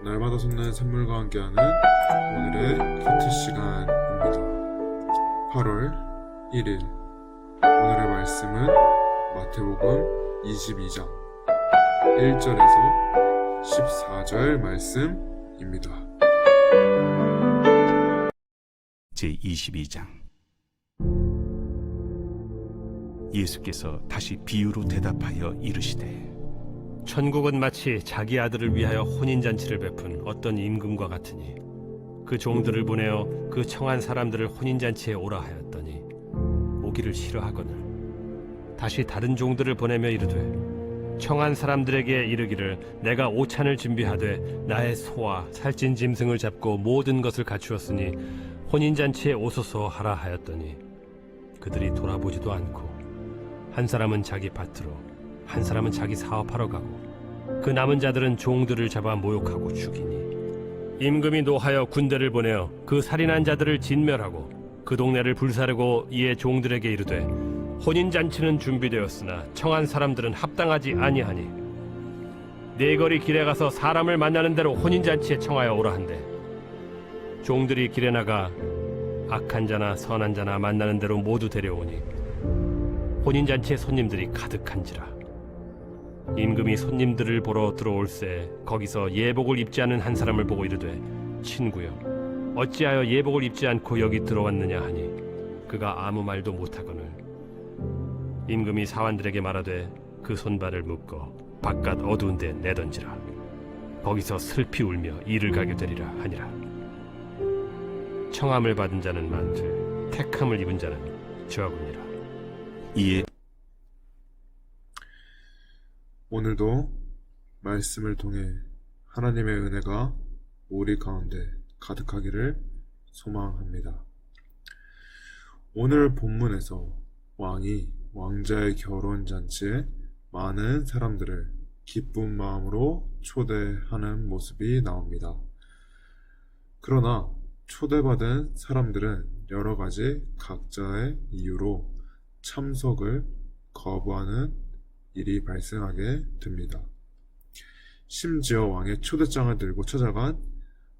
날마다 솟는 샘물과 함께하는 오늘의 큐티 시간입니다. 8월 1일 오늘의 말씀은 마태복음 22장 1절에서 14절 말씀입니다. 제22장. 예수께서 다시 비유로 대답하여 이르시되, 천국은 마치 자기 아들을 위하여 혼인잔치를 베푼 어떤 임금과 같으니 그 종들을 보내어 그 청한 사람들을 혼인잔치에 오라 하였더니 오기를 싫어하거늘 다시 다른 종들을 보내며 이르되, 청한 사람들에게 이르기를 내가 오찬을 준비하되 나의 소와 살찐 짐승을 잡고 모든 것을 갖추었으니 혼인잔치에 오소서 하라 하였더니 그들이 돌아보지도 않고 한 사람은 자기 밭으로 한 사람은 자기 사업하러 가고 그 남은 자들은 종들을 잡아 모욕하고 죽이니 임금이 노하여 군대를 보내어 그 살인한 자들을 진멸하고 그 동네를 불사르고 이에 종들에게 이르되, 혼인잔치는 준비되었으나 청한 사람들은 합당하지 아니하니 네 거리 길에 가서 사람을 만나는 대로 혼인잔치에 청하여 오라 한대. 종들이 길에 나가 악한 자나 선한 자나 만나는 대로 모두 데려오니 혼인잔치에 손님들이 가득한지라. 임금이 손님들을 보러 들어올새 거기서 예복을 입지 않은 한 사람을 보고 이르되, 친구여, 어찌하여 예복을 입지 않고 여기 들어왔느냐 하니 그가 아무 말도 못하거늘 임금이 사환들에게 말하되 그 손발을 묶어 바깥 어두운 데 내던지라. 거기서 슬피 울며 이를 가게 되리라 하니라. 청함을 받은 자는 많되 택함을 입은 자는 적으니라. 이에 오늘도 말씀을 통해 하나님의 은혜가 우리 가운데 가득하기를 소망합니다. 오늘 본문에서 왕이 왕자의 결혼잔치에 많은 사람들을 기쁜 마음으로 초대하는 모습이 나옵니다. 그러나 초대받은 사람들은 여러 가지 각자의 이유로 참석을 거부하는 일이 발생하게 됩니다. 심지어 왕의 초대장을 들고 찾아간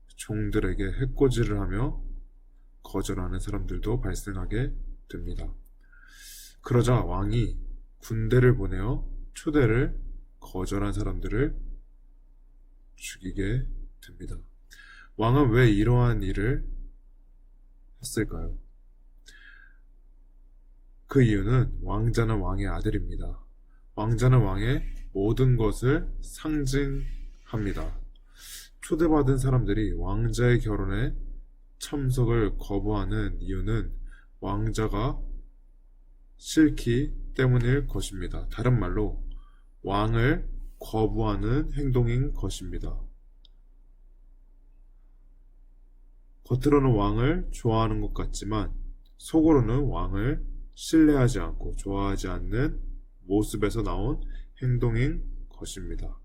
종들에게 해코지를 하며 거절하는 사람들도 발생하게 됩니다. 그러자 왕이 군대를 보내어 초대를 거절한 사람들을 죽이게 됩니다. 왕은 왜 이러한 일을 했을까요? 그 이유는 왕자는 왕의 아들입니다. 왕자는 왕의 모든 것을 상징합니다. 초대받은 사람들이 왕자의 결혼에 참석을 거부하는 이유는 왕자가 싫기 때문일 것입니다. 다른 말로 왕을 거부하는 행동인 것입니다. 겉으로는 왕을 좋아하는 것 같지만 속으로는 왕을 신뢰하지 않고 좋아하지 않는 모습에서 나온 행동인 것입니다.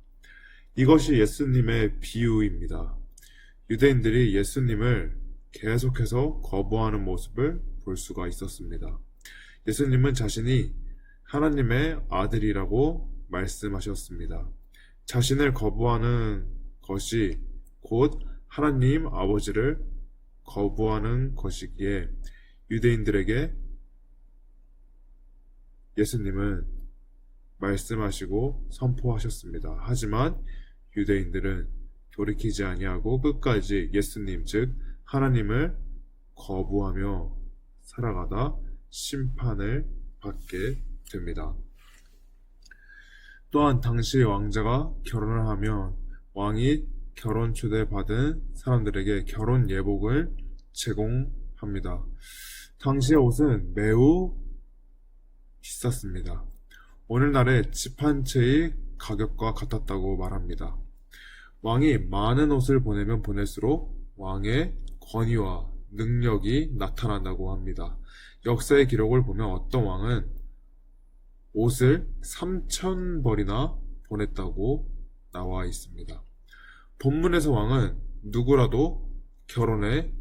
이것이 예수님의 비유입니다. 유대인들이 예수님을 계속해서 거부하는 모습을 볼 수가 있었습니다. 예수님은 자신이 하나님의 아들이라고 말씀하셨습니다. 자신을 거부하는 것이 곧 하나님 아버지를 거부하는 것이기에 유대인들에게 예수님은 말씀하시고 선포하셨습니다. 하지만 유대인들은 돌이키지 아니하고 끝까지 예수님 즉 하나님을 거부하며 살아가다 심판을 받게 됩니다. 또한 당시 왕자가 결혼을 하면 왕이 결혼 초대받은 사람들에게 결혼 예복을 제공합니다. 당시의 옷은 매우 비쌌습니다. 오늘날의 집 한 채의 가격과 같았다고 말합니다. 왕이 많은 옷을 보내면 보낼수록 왕의 권위와 능력이 나타난다고 합니다. 역사의 기록을 보면 어떤 왕은 옷을 3,000벌이나 보냈다고 나와 있습니다. 본문에서 왕은 누구라도 결혼에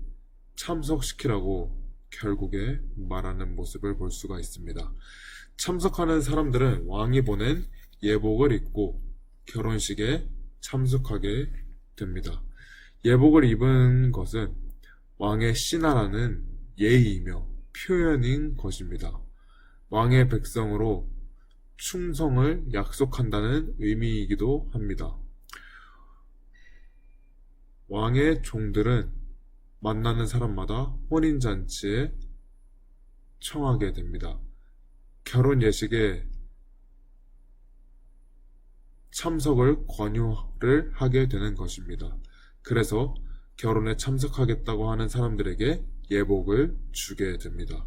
참석시키라고 결국에 말하는 모습을 볼 수가 있습니다. 참석하는 사람들은 왕이 보낸 예복을 입고 결혼식에 참석하게 됩니다. 예복을 입은 것은 왕의 신하라는 예의이며 표현인 것입니다. 왕의 백성으로 충성을 약속한다는 의미이기도 합니다. 왕의 종들은 만나는 사람마다 혼인잔치에 청하게 됩니다. 결혼 예식에 참석을 권유를 하게 되는 것입니다. 그래서 결혼에 참석하겠다고 하는 사람들에게 예복을 주게 됩니다.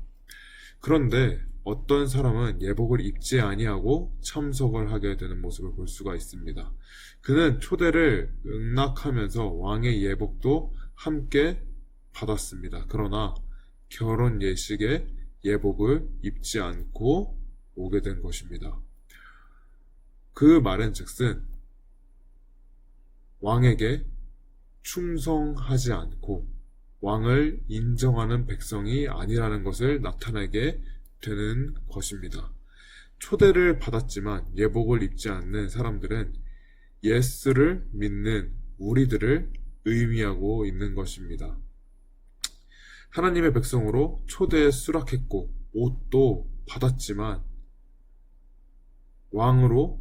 그런데 어떤 사람은 예복을 입지 아니하고 참석을 하게 되는 모습을 볼 수가 있습니다. 그는 초대를 응낙하면서 왕의 예복도 함께 받았습니다. 그러나 결혼 예식에 예복을 입지 않고 오게 된 것입니다. 그 말은 즉슨 왕에게 충성하지 않고 왕을 인정하는 백성이 아니라는 것을 나타내게 되는 것입니다. 초대를 받았지만 예복을 입지 않는 사람들은 예수를 믿는 우리들을 의미하고 있는 것입니다. 하나님의 백성으로 초대에 수락했고 옷도 받았지만 왕으로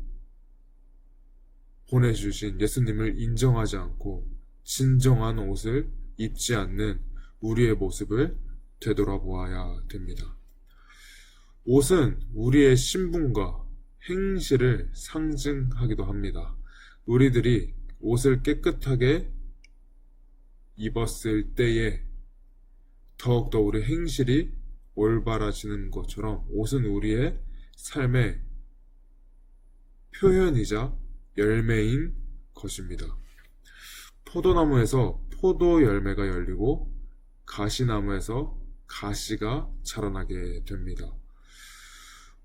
보내주신 예수님을 인정하지 않고 진정한 옷을 입지 않는 우리의 모습을 되돌아보아야 됩니다. 옷은 우리의 신분과 행실을 상징하기도 합니다. 우리들이 옷을 깨끗하게 입었을 때에 더욱더 우리 행실이 올바라지는 것처럼 옷은 우리의 삶의 표현이자 열매인 것입니다. 포도나무에서 포도 열매가 열리고 가시나무에서 가시가 자라나게 됩니다.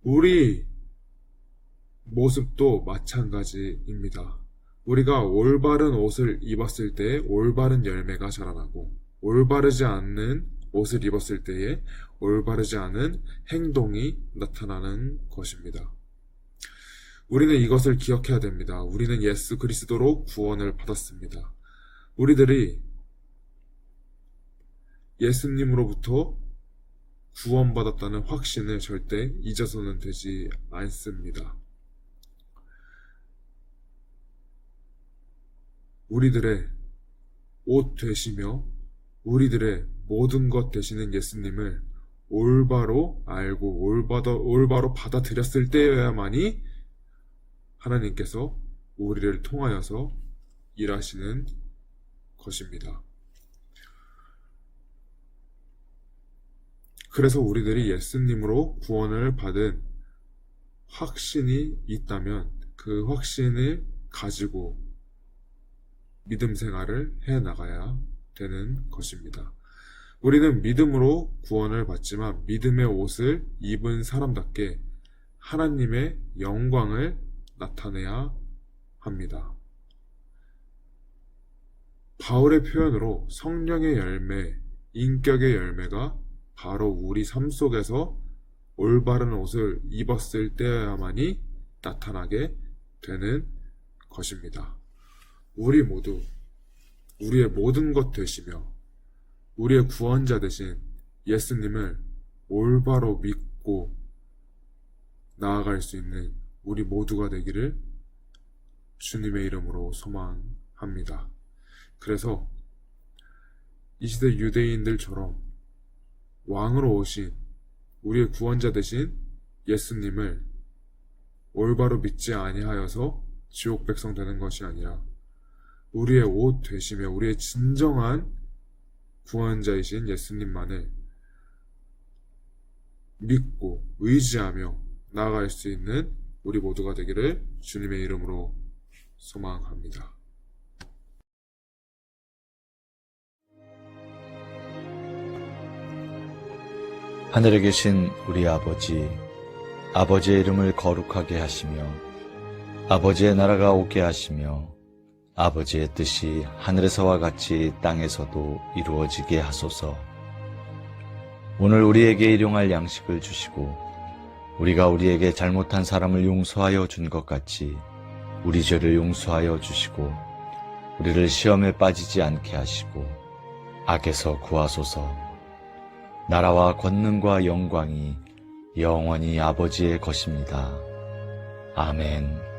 우리 모습도 마찬가지입니다. 우리가 올바른 옷을 입었을 때에 올바른 열매가 자라나고 올바르지 않는 옷을 입었을 때에 올바르지 않은 행동이 나타나는 것입니다. 우리는 이것을 기억해야 됩니다. 우리는 예수 그리스도로 구원을 받았습니다. 우리들이 예수님으로부터 구원받았다는 확신을 절대 잊어서는 되지 않습니다. 우리들의 옷 되시며 우리들의 모든 것 되시는 예수님을 올바로 알고 올바로 받아들였을 때여야만이 하나님께서 우리를 통하여서 일하시는 것입니다. 그래서 우리들이 예수님으로 구원을 받은 확신이 있다면 그 확신을 가지고 믿음 생활을 해 나가야 되는 것입니다. 우리는 믿음으로 구원을 받지만 믿음의 옷을 입은 사람답게 하나님의 영광을 나타내야 합니다. 바울의 표현으로 성령의 열매, 인격의 열매가 바로 우리 삶 속에서 올바른 옷을 입었을 때야만이 나타나게 되는 것입니다. 우리 모두 우리의 모든 것 되시며 우리의 구원자 되신 예수님을 올바로 믿고 나아갈 수 있는 우리 모두가 되기를 주님의 이름으로 소망합니다. 그래서 이 시대 유대인들처럼 왕으로 오신 우리의 구원자 되신 예수님을 올바로 믿지 아니하여서 지옥 백성 되는 것이 아니라 우리의 옷 되시며 우리의 진정한 구원자이신 예수님만을 믿고 의지하며 나아갈 수 있는 우리 모두가 되기를 주님의 이름으로 소망합니다. 하늘에 계신 우리 아버지, 아버지의 이름을 거룩하게 하시며 아버지의 나라가 오게 하시며 아버지의 뜻이 하늘에서와 같이 땅에서도 이루어지게 하소서. 오늘 우리에게 일용할 양식을 주시고 우리가 우리에게 잘못한 사람을 용서하여 준 것 같이 우리 죄를 용서하여 주시고 우리를 시험에 빠지지 않게 하시고 악에서 구하소서. 나라와 권능과 영광이 영원히 아버지의 것입니다. 아멘.